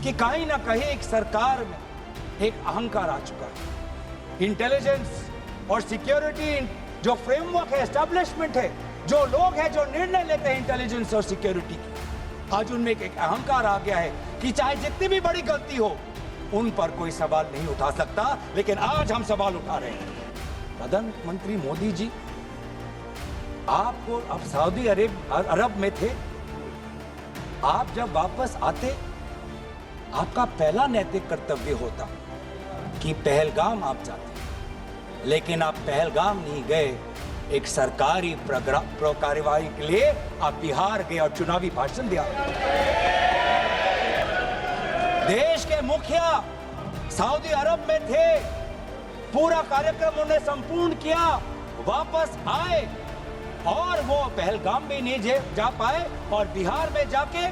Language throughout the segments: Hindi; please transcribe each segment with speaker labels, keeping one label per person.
Speaker 1: कि कहीं ना कहीं एक सरकार में एक अहंकार आ चुका है। इंटेलिजेंस और सिक्योरिटी जो फ्रेमवर्क है, एस्टैब्लिशमेंट है, जो लोग हैं जो निर्णय लेते हैं इंटेलिजेंस और सिक्योरिटी की, आज उनमें एक अहंकार आ गया है कि चाहे जितनी भी बड़ी गलती हो उन पर कोई सवाल नहीं उठा सकता। लेकिन आज हम सवाल उठा रहे हैं। प्रधानमंत्री मोदी जी, आपको अब सऊदी अरब में थे, आप जब वापस आते आपका पहला नैतिक कर्तव्य होता कि पहलगाम आप जाते, लेकिन आप पहलगाम नहीं गए। एक सरकारी कार्यवाही के लिए आप बिहार गए और चुनावी भाषण दिया। देश के मुखिया सऊदी अरब में थे, पूरा कार्यक्रम उन्हें संपूर्ण किया, वापस आए और वो पहलगाम भी नहीं जा पाए और बिहार में जाके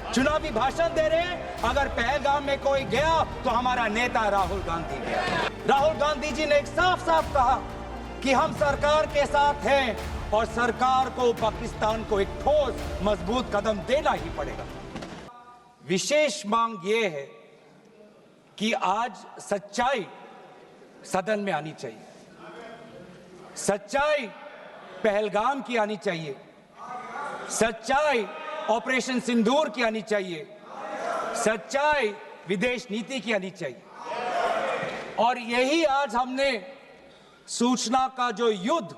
Speaker 1: चुनावी भाषण दे रहे हैं। अगर पहलगाम में कोई गया तो हमारा नेता राहुल गांधी गया। राहुल गांधी जी ने एक साफ साफ कहा कि हम सरकार के साथ हैं और सरकार को पाकिस्तान को एक ठोस मजबूत कदम देना ही पड़ेगा। विशेष मांग ये है कि आज सच्चाई सदन में आनी चाहिए, सच्चाई पहलगाम की आनी चाहिए, सच्चाई ऑपरेशन सिंदूर की आनी चाहिए, सच्चाई विदेश नीति की आनी चाहिए। और यही आज हमने सूचना का जो युद्ध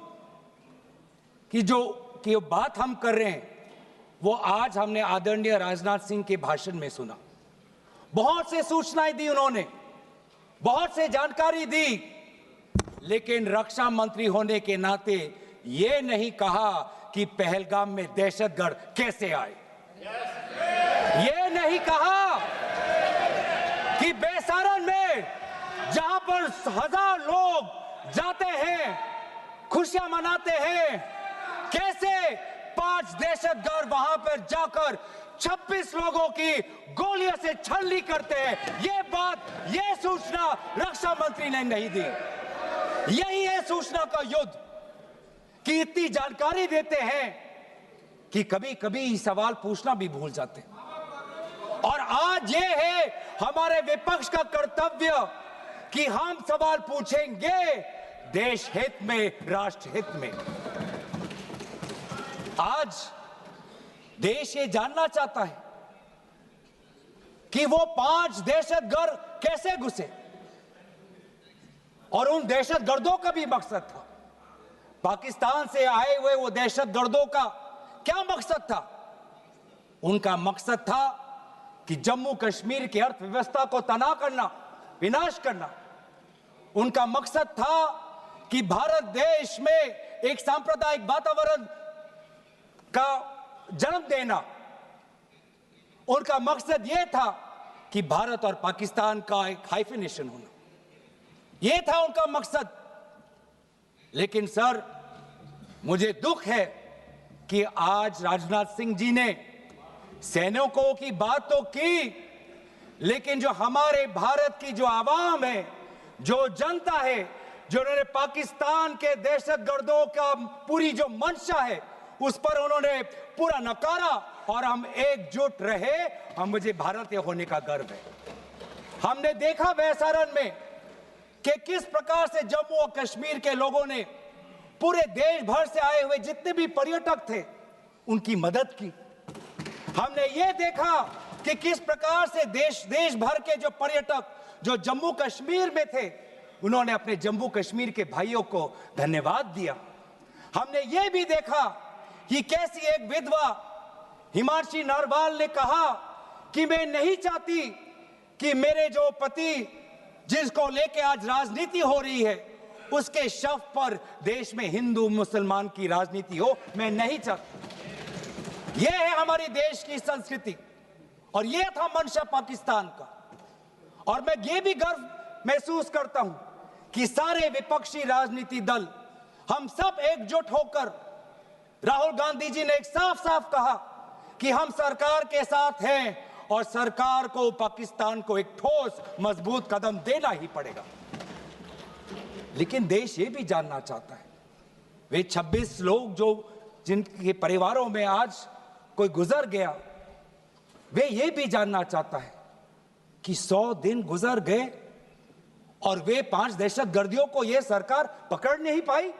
Speaker 1: की जो बात हम कर रहे हैं, वो आज हमने आदरणीय राजनाथ सिंह के भाषण में सुना। बहुत से सूचनाएं दी उन्होंने, बहुत से जानकारी दी, लेकिन रक्षा मंत्री होने के नाते ये नहीं कहा कि पहलगाम में दहशतगर्द कैसे आए, ये नहीं कहा कि बेसारन में जहां पर 1000 लोग जाते हैं, खुशियां मनाते हैं, कैसे 5 दहशतगर्द वहां पर जाकर 26 लोगों की गोलियों से छलनी करते हैं। ये बात, ये सूचना रक्षा मंत्री ने नहीं दी। यही है सूचना का युद्ध कि इतनी जानकारी देते हैं कि कभी कभी सवाल पूछना भी भूल जाते हैं। और आज ये है हमारे विपक्ष का कर्तव्य कि हम सवाल पूछेंगे देश हित में, राष्ट्र हित में। आज देश ये जानना चाहता है कि वो 5 दहशतगर्द कैसे घुसे, और उन दहशतगर्दों का भी मकसद था। पाकिस्तान से आए हुए वो दहशतगर्दों का क्या मकसद था? उनका मकसद था कि जम्मू कश्मीर की अर्थव्यवस्था को तनाव करना, विनाश करना। उनका मकसद था कि भारत देश में एक सांप्रदायिक वातावरण का जन्म देना। उनका मकसद यह था कि भारत और पाकिस्तान का एक हाइफिनेशन होना, यह था उनका मकसद। लेकिन सर, मुझे दुख है कि आज राजनाथ सिंह जी ने सैनिकों की बात तो की, लेकिन जो हमारे भारत की जो आवाम है, जो जनता है, जो उन्होंने पाकिस्तान के दहशतगर्दों का पूरी जो मंशा है उस पर उन्होंने पूरा नकारा। और हम एकजुट रहे, हम मुझे भारतीय होने का गर्व है। हमने देखा बेसारन में कि किस प्रकार से जम्मू और कश्मीर के लोगों ने पूरे देश भर से आए हुए जितने भी पर्यटक थे उनकी मदद की। हमने ये देखा कि किस प्रकार से देश भर के जो पर्यटक जो जम्मू कश्मीर में थे उन्होंने अपने जम्मू कश्मीर के भाइयों को धन्यवाद दिया। हमने ये भी देखा कि कैसी एक विधवा हिमांशी नरवाल ने कहा कि मैं नहीं चाहती कि मेरे जो पति जिसको लेके आज राजनीति हो रही है उसके शव पर देश में हिंदू मुसलमान की राजनीति हो, मैं नहीं चाहती। यह है हमारी देश की संस्कृति और यह था मंशा पाकिस्तान का। और मैं ये भी गर्व महसूस करता हूं कि सारे विपक्षी राजनीति दल, हम सब एकजुट होकर, राहुल गांधी जी ने एक साफ साफ कहा कि हम सरकार के साथ हैं और सरकार को पाकिस्तान को एक ठोस मजबूत कदम देना ही पड़ेगा। लेकिन देश ये भी जानना चाहता है, वे 26 लोग जो जिनके परिवारों में आज कोई गुजर गया, वे ये भी जानना चाहता है कि 100 दिन गुजर गए और वे 5 दहशतगर्दियों को यह सरकार पकड़ नहीं पाई।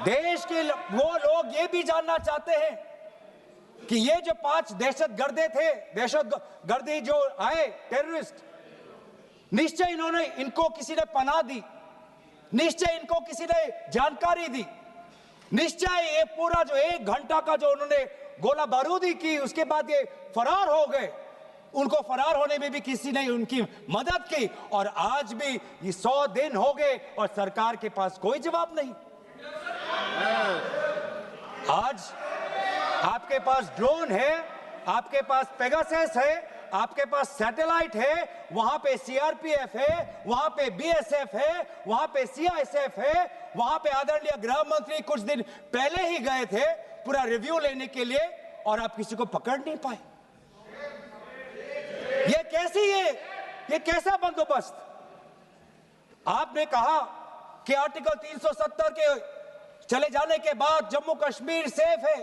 Speaker 1: देश के वो लोग ये भी जानना चाहते हैं कि ये जो 5 दहशतगर्दे थे, दहशतगर्दी जो आए टेररिस्ट, निश्चय इनको किसी ने पनाह दी, निश्चय इनको किसी ने जानकारी दी, निश्चय ये पूरा जो 1 घंटा का जो उन्होंने गोला बारूदी की, उसके बाद ये फरार हो गए। उनको फरार होने में भी किसी ने उनकी मदद की और आज भी ये 100 दिन हो गए और सरकार के पास कोई जवाब नहीं। आज आपके पास ड्रोन है, आपके पास पेगासस है, आपके पास सैटेलाइट है, वहां पे सीआरपीएफ है, वहां पे बीएसएफ है, वहां पे सीआईएसएफ है, वहां पे आदरणीय गृह मंत्री कुछ दिन पहले ही गए थे पूरा रिव्यू लेने के लिए और आप किसी को पकड़ नहीं पाए। ये कैसी है, ये कैसा बंदोबस्त? आपने कहा कि आर्टिकल 370 के चले जाने के बाद जम्मू कश्मीर सेफ है,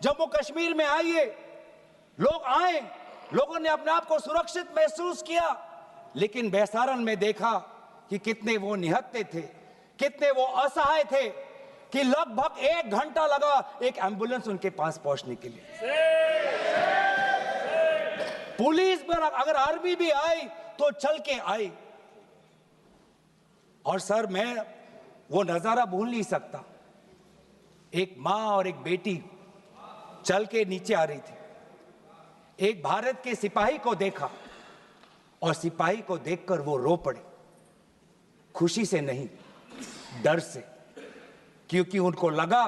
Speaker 1: जम्मू कश्मीर में आइए, लोग आए, लोगों ने अपने आप को सुरक्षित महसूस किया, लेकिन बेसारन में देखा कि कितने वो निहत्थे थे, कितने वो असहाय थे कि लगभग 1 घंटा लगा एक एम्बुलेंस उनके पास पहुंचने के लिए। पुलिस पर अगर आर्मी भी आई तो चल के आई। और सर, मैं वो नजारा भूल नहीं सकता, एक मां और एक बेटी चल के नीचे आ रही थी, एक भारत के सिपाही को देखा और सिपाही को देखकर वो रो पड़े, खुशी से नहीं, डर से, क्योंकि उनको लगा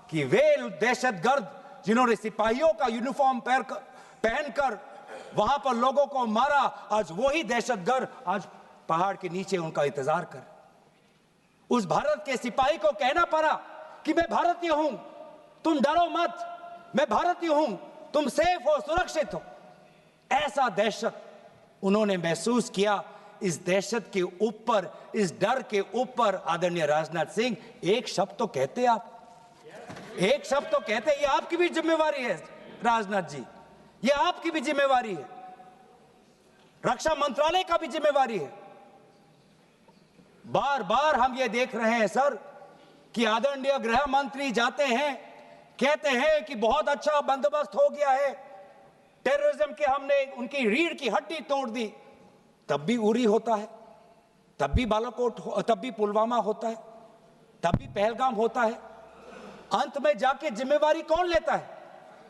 Speaker 1: कि वे दहशतगर्द जिन्होंने सिपाहियों का यूनिफॉर्म पहनकर वहां पर लोगों को मारा, आज वही दहशतगर्द आज पहाड़ के नीचे उनका इंतजार कर। उस भारत के सिपाही को कहना पड़ा कि मैं भारतीय हूं, तुम डरो मत, मैं भारतीय हूं, तुम सेफ हो, सुरक्षित हो। ऐसा दहशत उन्होंने महसूस किया। इस दहशत के ऊपर, इस डर के ऊपर आदरणीय राजनाथ सिंह एक शब्द तो कहते, आप एक शब्द तो कहते, ये आपकी भी जिम्मेवारी है राजनाथ जी, ये आपकी भी जिम्मेवारी है, रक्षा मंत्रालय का भी जिम्मेवारी है। बार बार हम ये देख रहे हैं सर कि आदरणीय गृह मंत्री जाते हैं, कहते हैं कि बहुत अच्छा बंदोबस्त हो गया है, टेररिज्म के हमने उनकी रीढ़ की हड्डी तोड़ दी, तब भी उरी होता है, तब भी बालाकोट, तब भी पुलवामा होता है, तब भी पहलगाम होता है। अंत में जाके जिम्मेवारी कौन लेता है?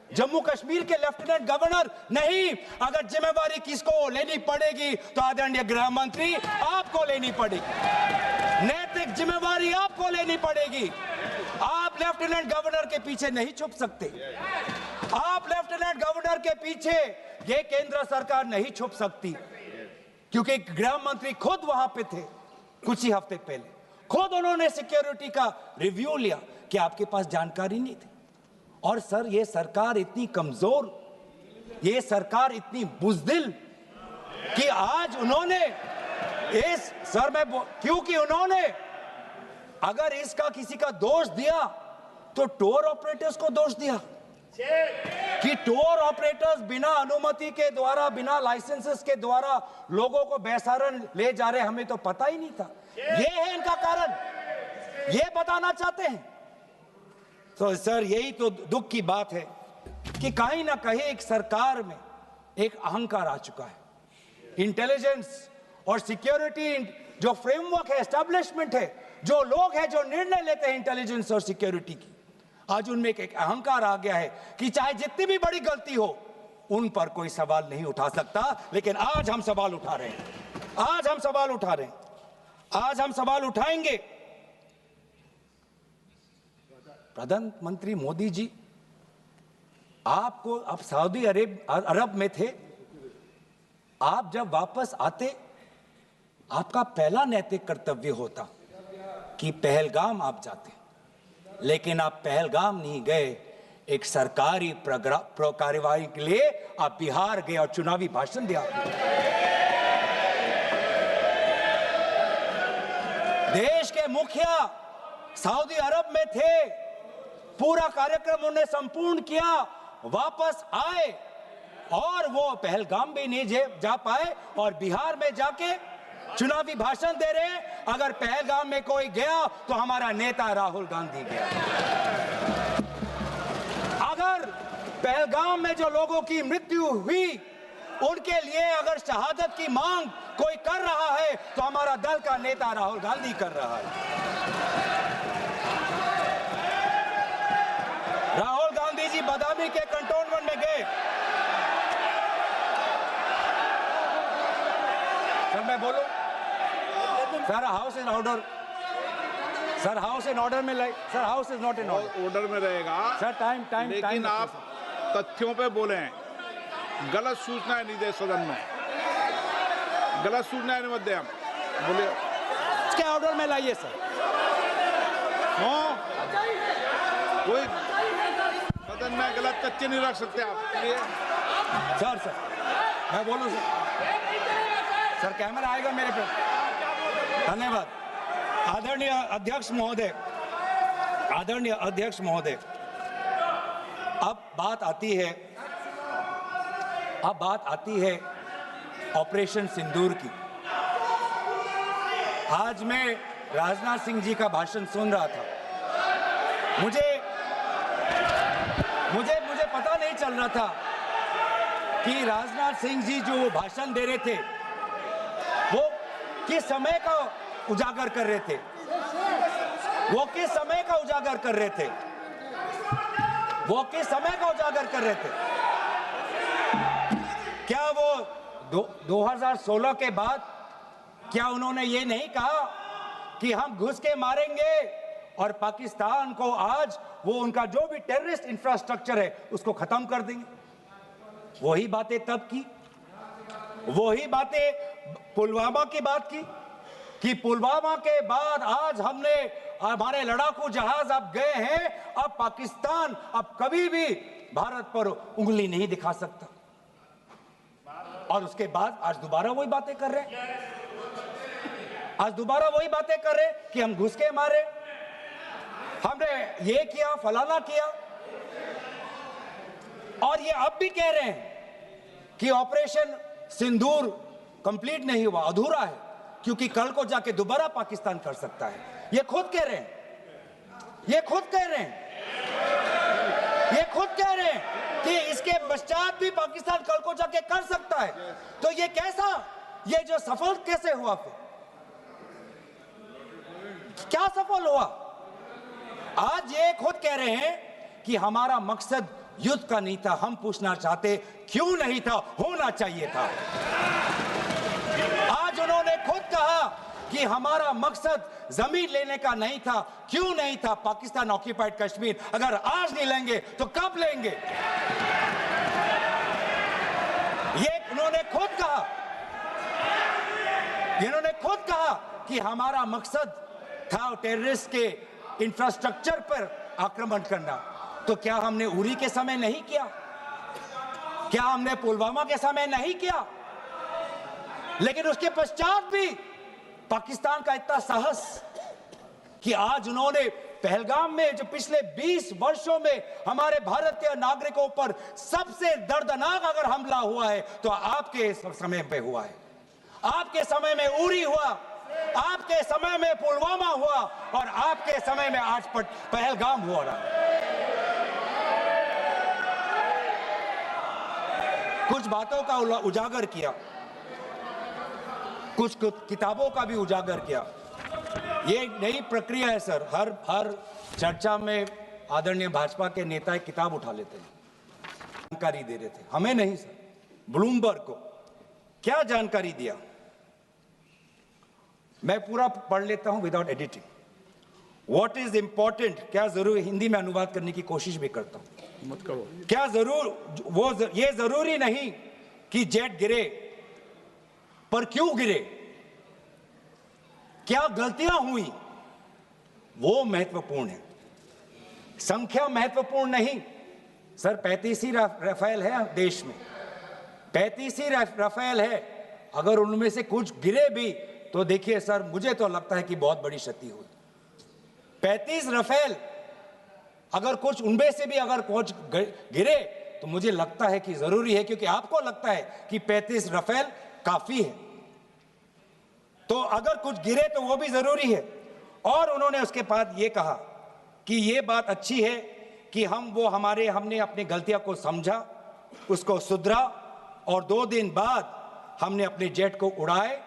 Speaker 1: जम्मू कश्मीर के लेफ्टिनेंट गवर्नर नहीं। अगर जिम्मेवारी किसको लेनी पड़ेगी तो आदरणीय गृह मंत्री आपको लेनी पड़ेगी, नैतिक जिम्मेवारी आपको लेनी पड़ेगी। आप लेफ्टिनेंट गवर्नर के पीछे नहीं छुप सकते, आप लेफ्टिनेंट गवर्नर के पीछे ये केंद्र सरकार नहीं छुप सकती, क्योंकि गृह मंत्री खुद वहां पे थे कुछ ही हफ्ते पहले, खुद उन्होंने सिक्योरिटी का रिव्यू लिया कि आपके पास जानकारी नहीं थी। और सर, ये सरकार इतनी कमजोर, ये सरकार इतनी बुज़दिल कि आज उन्होंने इस सर में, क्योंकि उन्होंने अगर इसका किसी का दोष दिया तो टूर ऑपरेटर्स को दोष दिया कि टूर ऑपरेटर्स बिना अनुमति के द्वारा, बिना लाइसेंसेस के द्वारा लोगों को बेसहारा ले जा रहे, हमें तो पता ही नहीं था। ये है इनका कारण, ये बताना चाहते हैं। तो सर, यही तो दुख की बात है कि कहीं ना कहीं एक सरकार में एक अहंकार आ चुका है। इंटेलिजेंस और सिक्योरिटी जो फ्रेमवर्क है, एस्टैब्लिशमेंट है, जो लोग हैं जो निर्णय लेते हैं इंटेलिजेंस और सिक्योरिटी की, आज उनमें एक अहंकार आ गया है कि चाहे जितनी भी बड़ी गलती हो उन पर कोई सवाल नहीं उठा सकता। लेकिन आज हम सवाल उठा रहे हैं, आज हम सवाल उठा रहे हैं, आज हम सवाल उठाएंगे। प्रधानमंत्री मोदी जी, आपको, आप सऊदी अरब में थे, आप जब वापस आते आपका पहला नैतिक कर्तव्य होता कि पहलगाम आप जाते, लेकिन आप पहलगाम नहीं गए, एक सरकारी कार्यवाही के लिए आप बिहार गए और चुनावी भाषण दिया। देश के मुखिया सऊदी अरब में थे, पूरा कार्यक्रम उन्होंने संपूर्ण किया, वापस आए और वो पहलगाम भी नहीं जा पाए और बिहार में जाके चुनावी भाषण दे रहे हैं। अगर पहलगाम में कोई गया तो हमारा नेता राहुल गांधी गया। अगर पहलगाम में जो लोगों की मृत्यु हुई उनके लिए अगर शहादत की मांग कोई कर रहा है तो हमारा दल का नेता राहुल गांधी कर रहा है। राहुल गांधी जी बदामी के कंटोनमेंट में गए। सर मैं बोलूं? Sir house in order. Sir house in order में sir house is not in
Speaker 2: order में रहेगा
Speaker 1: सर। टाइम
Speaker 2: लेकिन आप तथ्यों पे बोलें। गलत सूचना नहीं दे सदन में, गलत सूचना नहीं मत दे। हम बोलिए
Speaker 1: इसके ऑर्डर में लाइए सर।
Speaker 2: कोई सदन में गलत तथ्य नहीं रख सकते आप।
Speaker 1: सर मैं बोलूं सर कैमरा आएगा मेरे पे। धन्यवाद। आदरणीय अध्यक्ष महोदय, अब बात आती है ऑपरेशन सिंदूर की। आज मैं राजनाथ सिंह जी का भाषण सुन रहा था। मुझे पता नहीं चल रहा था कि राजनाथ सिंह जी जो वो भाषण दे रहे थे वो किस समय का उजागर कर रहे थे। क्या वो 2016 के बाद क्या उन्होंने ये नहीं कहा कि हम घुस के मारेंगे और पाकिस्तान को आज वो उनका जो भी टेररिस्ट इंफ्रास्ट्रक्चर है उसको खत्म कर देंगे? वही बातें तब की, वही बातें पुलवामा की बात की कि पुलवामा के बाद आज हमारे लड़ाकू जहाज अब गए हैं, अब पाकिस्तान अब कभी भी भारत पर उंगली नहीं दिखा सकता। और उसके बाद आज दोबारा वही बातें कर रहे हैं। कि हम घुस के मारे, हमने ये किया, फलाना किया। और ये अब भी कह रहे हैं कि ऑपरेशन सिंदूर कंप्लीट नहीं हुआ, अधूरा है, क्योंकि कल को जाके दोबारा पाकिस्तान कर सकता है। ये खुद कह रहे हैं कि इसके पश्चात भी पाकिस्तान कल को जाके कर सकता है। तो ये कैसा, ये जो सफल कैसे हुआ? फिर क्या सफल हुआ? आज ये खुद कह रहे हैं कि हमारा मकसद युद्ध का नहीं था। हम पूछना चाहते क्यों नहीं था, होना चाहिए था। आज उन्होंने खुद कहा कि हमारा मकसद जमीन लेने का नहीं था। क्यों नहीं था? पाकिस्तान ऑक्यूपाइड कश्मीर अगर आज नहीं लेंगे तो कब लेंगे? ये इन्होंने खुद कहा कि हमारा मकसद था टेररिस्ट के इंफ्रास्ट्रक्चर पर आक्रमण करना। तो क्या हमने उरी के समय नहीं किया? क्या हमने पुलवामा के समय नहीं किया? लेकिन उसके पश्चात भी पाकिस्तान का इतना साहस कि आज उन्होंने पहलगाम में जो पिछले 20 वर्षों में हमारे भारतीय नागरिकों पर सबसे दर्दनाक अगर हमला हुआ है तो आपके समय पे हुआ है। आपके समय में उरी हुआ, आपके समय में पुलवामा हुआ और आपके समय में आज पहलगाम हो रहा है। कुछ बातों का उजागर किया, कुछ किताबों का भी उजागर किया। ये नई प्रक्रिया है सर। हर चर्चा में आदरणीय भाजपा के नेता एक किताब उठा लेते हैं, जानकारी दे रहे थे। हमें नहीं सर, ब्लूमबर्ग को क्या जानकारी दिया, मैं पूरा पढ़ लेता हूं without editing. What is important, क्या जरूरी, हिंदी में अनुवाद करने की कोशिश भी करता हूं,
Speaker 2: मत करो।
Speaker 1: क्या ये जरूरी नहीं कि जेट गिरे, पर क्यों गिरे, क्या गलतियां हुई, वो महत्वपूर्ण है। संख्या महत्वपूर्ण नहीं सर। 35 ही राफेल है देश में, 35 ही राफेल है। अगर उनमें से कुछ गिरे भी तो देखिए सर, मुझे तो लगता है कि बहुत बड़ी क्षति हुई। 35 राफेल, अगर कुछ उनमें से भी अगर कुछ गिरे तो मुझे लगता है कि जरूरी है, क्योंकि आपको लगता है कि 35 राफेल काफी है, तो अगर कुछ गिरे तो वो भी जरूरी है। और उन्होंने उसके बाद ये कहा कि ये बात अच्छी है कि हमने अपनी गलतियां को समझा, उसको सुधरा, और 2 दिन बाद हमने अपने जेट को उड़ाए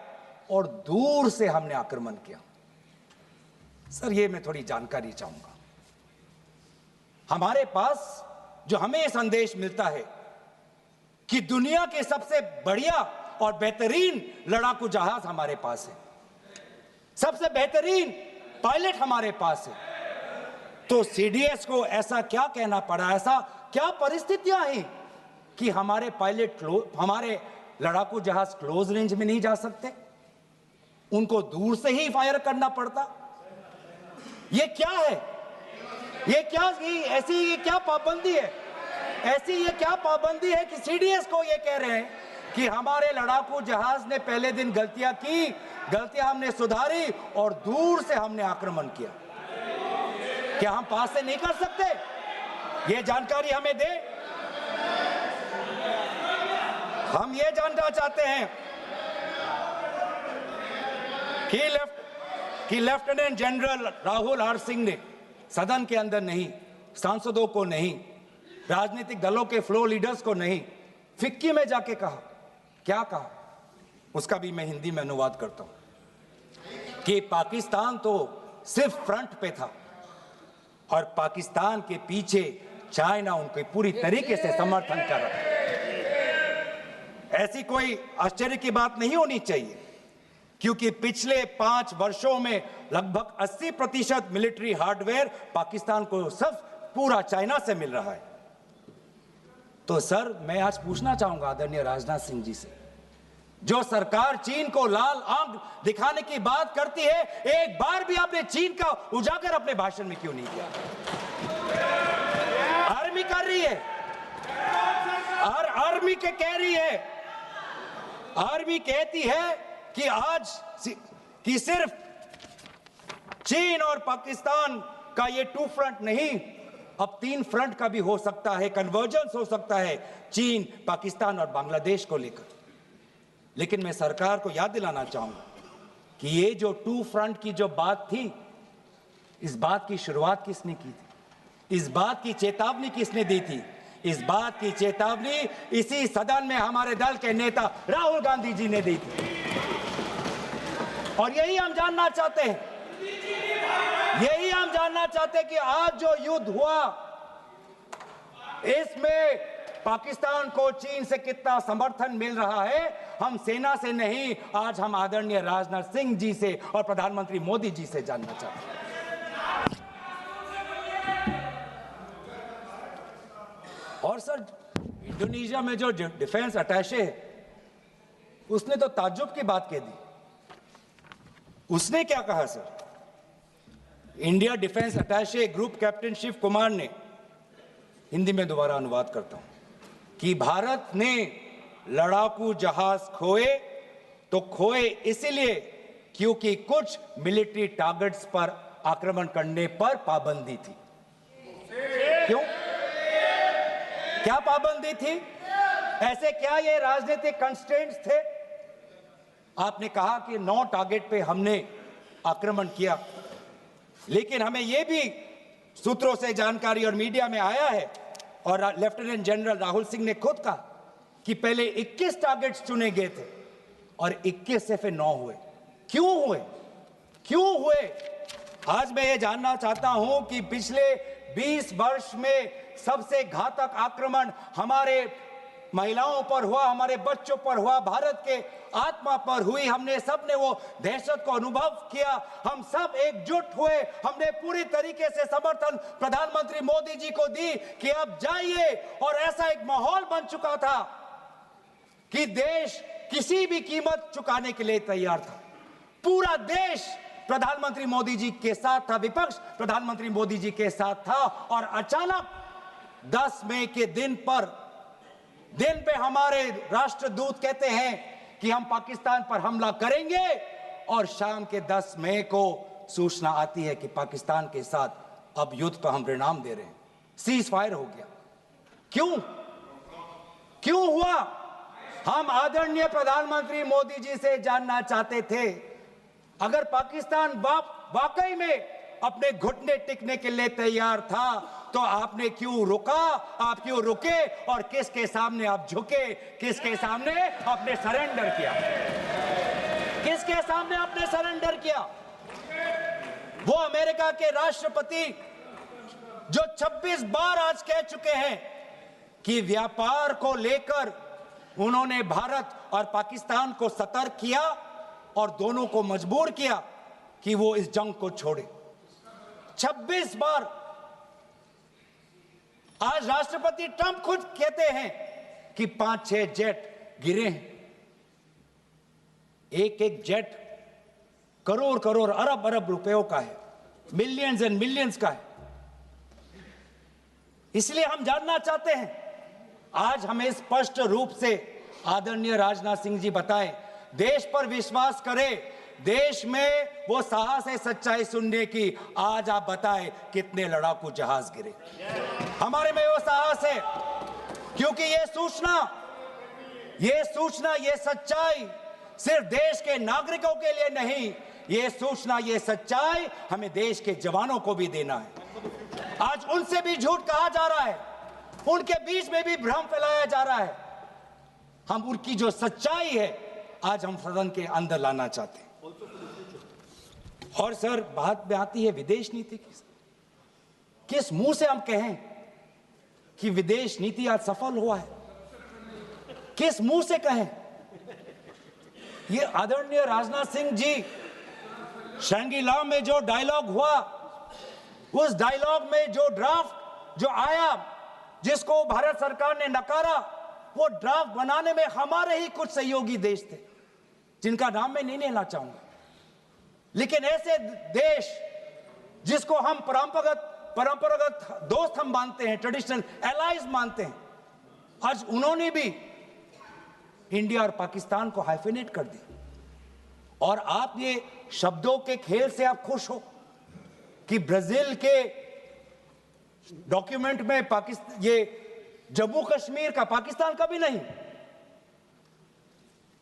Speaker 1: और दूर से हमने आक्रमण किया। सर, ये मैं थोड़ी जानकारी चाहूंगा। हमारे पास जो हमें संदेश मिलता है कि दुनिया के सबसे बढ़िया और बेहतरीन लड़ाकू जहाज हमारे पास है, सबसे बेहतरीन पायलट हमारे पास है, तो सीडीएस को ऐसा क्या कहना पड़ा, ऐसा क्या परिस्थितियां हैं कि हमारे हमारे लड़ाकू जहाज क्लोज रेंज में नहीं जा सकते, उनको दूर से ही फायर करना पड़ता? ये क्या है? ये क्या पाबंदी है? ऐसी ये क्या पाबंदी है कि सीडीएस को ये कह रहे हैं कि हमारे लड़ाकू जहाज ने पहले दिन गलतियां की, गलतियां हमने सुधारी और दूर से हमने आक्रमण किया? क्या हम पास से नहीं कर सकते? ये जानकारी हमें दे। हम ये जानना चाहते हैं कि lieutenant general Rahul R Singh ने सदन के अंदर नहीं, सांसदों को नहीं, राजनीतिक दलों के फ्लोर लीडर्स को नहीं, फिक्की में जाके कहा। क्या कहा? उसका भी मैं हिंदी में अनुवाद करता हूं कि पाकिस्तान तो सिर्फ फ्रंट पे था और पाकिस्तान के पीछे चाइना उनके पूरी तरीके से समर्थन कर रहा है। ऐसी कोई आश्चर्य की बात नहीं होनी चाहिए, क्योंकि पिछले 5 वर्षों में लगभग 80% मिलिट्री हार्डवेयर पाकिस्तान को सब पूरा चाइना से मिल रहा है। तो सर, मैं आज पूछना चाहूंगा आदरणीय राजनाथ सिंह जी से, जो सरकार चीन को लाल आंख दिखाने की बात करती है, एक बार भी आपने चीन का उजागर अपने भाषण में क्यों नहीं किया? आर्मी कर रही है, आर्मी के कह रही है, आर्मी कहती है कि सिर्फ चीन और पाकिस्तान का ये 2 फ्रंट नहीं, अब 3 फ्रंट का भी हो सकता है, कन्वर्जेंस हो सकता है चीन, पाकिस्तान और बांग्लादेश को लेकर। लेकिन मैं सरकार को याद दिलाना चाहूंगा कि ये जो 2 फ्रंट की जो बात थी, इस बात की शुरुआत किसने की थी? इस बात की चेतावनी किसने दी थी? इस बात की चेतावनी इसी सदन में हमारे दल के नेता राहुल गांधी जी ने दी थी। और यही हम जानना चाहते हैं, यही हम जानना चाहते हैं कि आज जो युद्ध हुआ, इसमें पाकिस्तान को चीन से कितना समर्थन मिल रहा है। हम सेना से नहीं, आज हम आदरणीय राजनाथ सिंह जी से और प्रधानमंत्री मोदी जी से जानना चाहते हैं। और सर, इंडोनेशिया में जो डिफेंस अटैचे है, उसने तो ताज्जुब की बात कह दी। उसने क्या कहा sir? India defence attaché group captain Shiv Kumar ने, हिंदी में दोबारा अनुवाद करता हूं, कि भारत ने लड़ाकू जहाज खोए तो खोए इसलिए क्योंकि कुछ मिलिट्री टारगेट्स पर आक्रमण करने पर पाबंदी थी। क्यों? क्या पाबंदी थी? ऐसे क्या ये राजनीतिक कंस्ट्रेंट्स थे? आपने कहा कि 9 टारगेट पे हमने आक्रमण किया, लेकिन हमें यह भी सूत्रों से जानकारी और मीडिया में आया है, और लेफ्टिनेंट जनरल राहुल सिंह ने खुद कहा कि पहले 21 टारगेट्स चुने गए थे और 21 से फिर 9 हुए। क्यों हुए? क्यों हुए? आज मैं ये जानना चाहता हूं कि पिछले 20 वर्ष में सबसे घातक आक्रमण हमारे महिलाओं पर हुआ, हमारे बच्चों पर हुआ, भारत के आत्मा पर हुई। हमने सबने वो दहशत को अनुभव किया, हम सब एकजुट हुए, हमने पूरी तरीके से समर्थन प्रधानमंत्री मोदी जी को दी कि अब जाइए, और ऐसा एक माहौल बन चुका था कि देश किसी भी कीमत चुकाने के लिए तैयार था। पूरा देश प्रधानमंत्री मोदी जी के साथ था, विपक्ष प्रधानमंत्री मोदी जी के साथ था, और अचानक 10 मई के दिन पे हमारे राष्ट्रदूत कहते हैं कि हम पाकिस्तान पर हमला करेंगे, और शाम के 10 मई को सूचना आती है कि पाकिस्तान के साथ अब युद्ध पर हम परिणाम दे रहे हैं, सीज फायर हो गया। क्यों? क्यों हुआ? हम आदरणीय प्रधानमंत्री मोदी जी से जानना चाहते थे, अगर पाकिस्तान वाकई में अपने घुटने टिकने के लिए तैयार था तो आपने क्यों रुका? आप क्यों रुके और किसके सामने आप झुके? किसके सामने आपने सरेंडर किया? किसके सामने आपने सरेंडर किया? वो अमेरिका के राष्ट्रपति जो 26 बार आज कह चुके हैं कि व्यापार को लेकर उन्होंने भारत और पाकिस्तान को सतर्क किया और दोनों को मजबूर किया कि वो इस जंग को छोड़े। 26 बार। आज राष्ट्रपति ट्रंप खुद कहते हैं कि 5-6 जेट गिरे हैं। एक एक जेट करोड़ करोड़ अरब अरब रुपयों का है, मिलियंस एंड मिलियंस का है। इसलिए हम जानना चाहते हैं, आज हमें स्पष्ट रूप से आदरणीय राजनाथ सिंह जी बताएं, देश पर विश्वास करें, देश में वो साहस है सच्चाई सुनने की। आज आप बताएं कितने लड़ाकू जहाज गिरे? हमारे में वो साहस है, क्योंकि ये सूचना, ये सच्चाई सिर्फ देश के नागरिकों के लिए नहीं, ये सूचना, ये सच्चाई हमें देश के जवानों को भी देना है। आज उनसे भी झूठ कहा जा रहा है, उनके बीच में भी भ्रम फैलाया जा रहा है। हम उनकी जो सच्चाई है आज हम सदन के अंदर लाना चाहते हैं। और सर, बात में आती है विदेश नीति की। किस मुंह से हम कहें कि विदेश नीति आज सफल हुआ है? किस मुंह से कहें? ये आदरणीय राजनाथ सिंह जी, शंगीला में जो डायलॉग हुआ, उस डायलॉग में जो ड्राफ्ट जो आया, जिसको भारत सरकार ने नकारा, वो ड्राफ्ट बनाने में हमारे ही कुछ सहयोगी देश थे, जिनका नाम मैं नहीं लेना चाहूंगा। लेकिन ऐसे देश जिसको हम परंपरागत दोस्त हम मानते हैं, ट्रेडिशनल एलाइज मानते हैं, आज उन्होंने भी इंडिया और पाकिस्तान को हाइफिनेट कर दिया। और आप ये शब्दों के खेल से आप खुश हो कि ब्राजील के डॉक्यूमेंट में पाकिस्तान, ये जम्मू कश्मीर का पाकिस्तान का भी नहीं,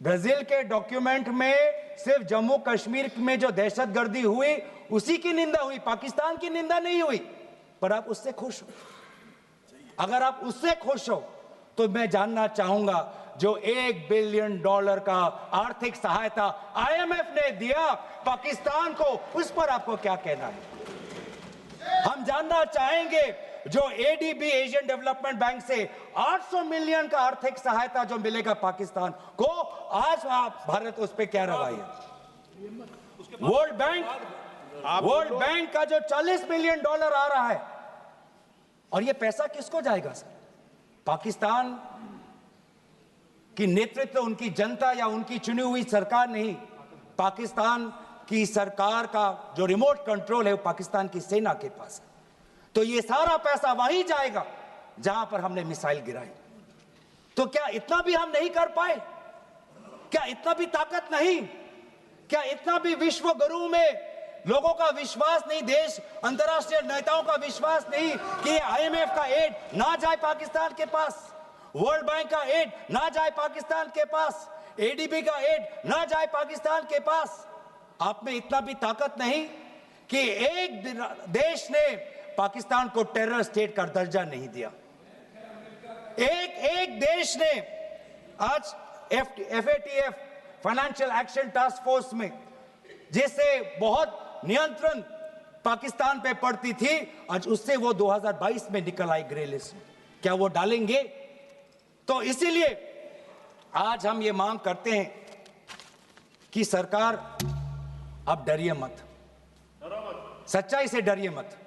Speaker 1: ब्राजील के डॉक्यूमेंट में सिर्फ जम्मू कश्मीर में जो दहशतगर्दी हुई उसी की निंदा हुई, पाकिस्तान की निंदा नहीं हुई। पर आप उससे खुश हो? अगर आप उससे खुश हो तो मैं जानना चाहूंगा, जो $1 बिलियन का आर्थिक सहायता IMF ने दिया पाकिस्तान को, उस पर आपको क्या कहना है? हम जानना चाहेंगे, जो ADB एशियन डेवलपमेंट बैंक से 800 मिलियन का आर्थिक सहायता जो मिलेगा पाकिस्तान को, आज भारत उस पर क्या रवैया? वर्ल्ड बैंक का जो $40 मिलियन आ रहा है, और ये पैसा किसको जाएगा सर? पाकिस्तान की नेतृत्व उनकी जनता या उनकी चुनी हुई सरकार नहीं, पाकिस्तान की सरकार का जो रिमोट कंट्रोल है वो पाकिस्तान की सेना के पास है। तो ये सारा पैसा वहीं जाएगा जहां पर हमने मिसाइल गिराई। तो क्या इतना भी हम नहीं कर पाए? क्या इतना भी ताकत नहीं? क्या इतना भी विश्व गुरु में लोगों का विश्वास नहीं, देश अंतर्राष्ट्रीय नेताओं का विश्वास नहीं कि IMF का एड ना जाए पाकिस्तान के पास, वर्ल्ड बैंक का एड ना जाए पाकिस्तान के पास, ADB का एड ना जाए पाकिस्तान के पास? आप में इतना भी ताकत नहीं कि एक देश ने पाकिस्तान को टेरर स्टेट का दर्जा नहीं दिया। एक देश ने आज FATF financial action task force में, जिससे बहुत नियंत्रण पाकिस्तान पे पड़ती थी, आज उससे वो 2022 में निकल आई ग्रे लिस्ट में। क्या वो डालेंगे? तो इसीलिए आज हम ये मांग करते हैं कि सरकार, अब डरिए मत, सच्चाई से डरिए मत।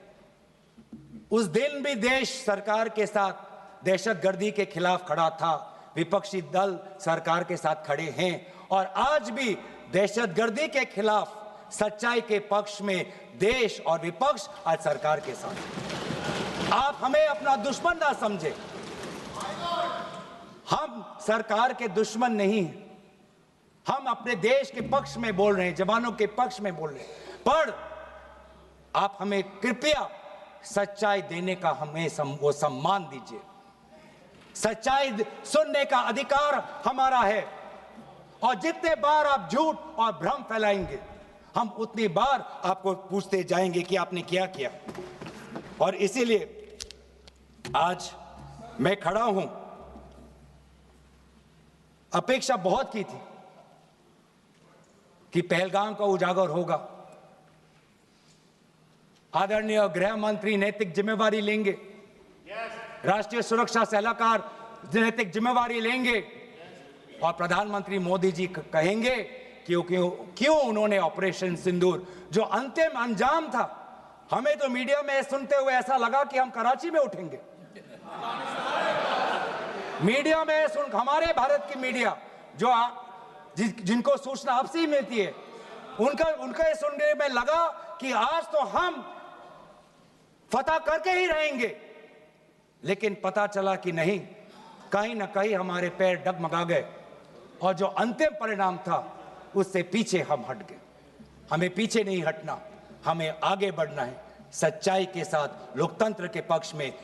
Speaker 1: उस दिन भी देश सरकार के साथ दहशतगर्दी के खिलाफ खड़ा था, विपक्षी दल सरकार के साथ खड़े हैं, और आज भी दहशतगर्दी के खिलाफ सच्चाई के पक्ष में देश और विपक्ष आज सरकार के साथ। आप हमें अपना दुश्मन ना समझे, हम सरकार के दुश्मन नहीं हैं, हम अपने देश के पक्ष में बोल रहे हैं, जवानों के पक्ष में बोल रहे हैं। पर आप हमें कृपया सच्चाई देने का हमें वो सम्मान दीजिए। सच्चाई सुनने का अधिकार हमारा है, और जितने बार आप झूठ और भ्रम फैलाएंगे, हम उतनी बार आपको पूछते जाएंगे कि आपने क्या किया। और इसीलिए आज मैं खड़ा हूं। अपेक्षा बहुत की थी कि पहलगाम का उजागर होगा, आदरणीय गृह मंत्री नैतिक जिम्मेवारी लेंगे, राष्ट्रीय सुरक्षा सलाहकार नैतिक जिम्मेवारी लेंगे, और प्रधानमंत्री मोदी जी कहेंगे क्यों उन्होंने ऑपरेशन सिंदूर जो अंतिम अंजाम था। हमें तो मीडिया में सुनते हुए ऐसा लगा कि हम कराची में उठेंगे। मीडिया में हमारे भारत की मीडिया जो जिनको सूचना अब से ही मिलती है, उनका सुनने में लगा कि आज तो हम फतह करके ही रहेंगे, लेकिन पता चला कि नहीं, कहीं ना कहीं हमारे पैर डगमगा गए, और जो अंतिम परिणाम था उससे पीछे हम हट गए। हमें पीछे नहीं हटना, हमें आगे बढ़ना है, सच्चाई के साथ लोकतंत्र के पक्ष में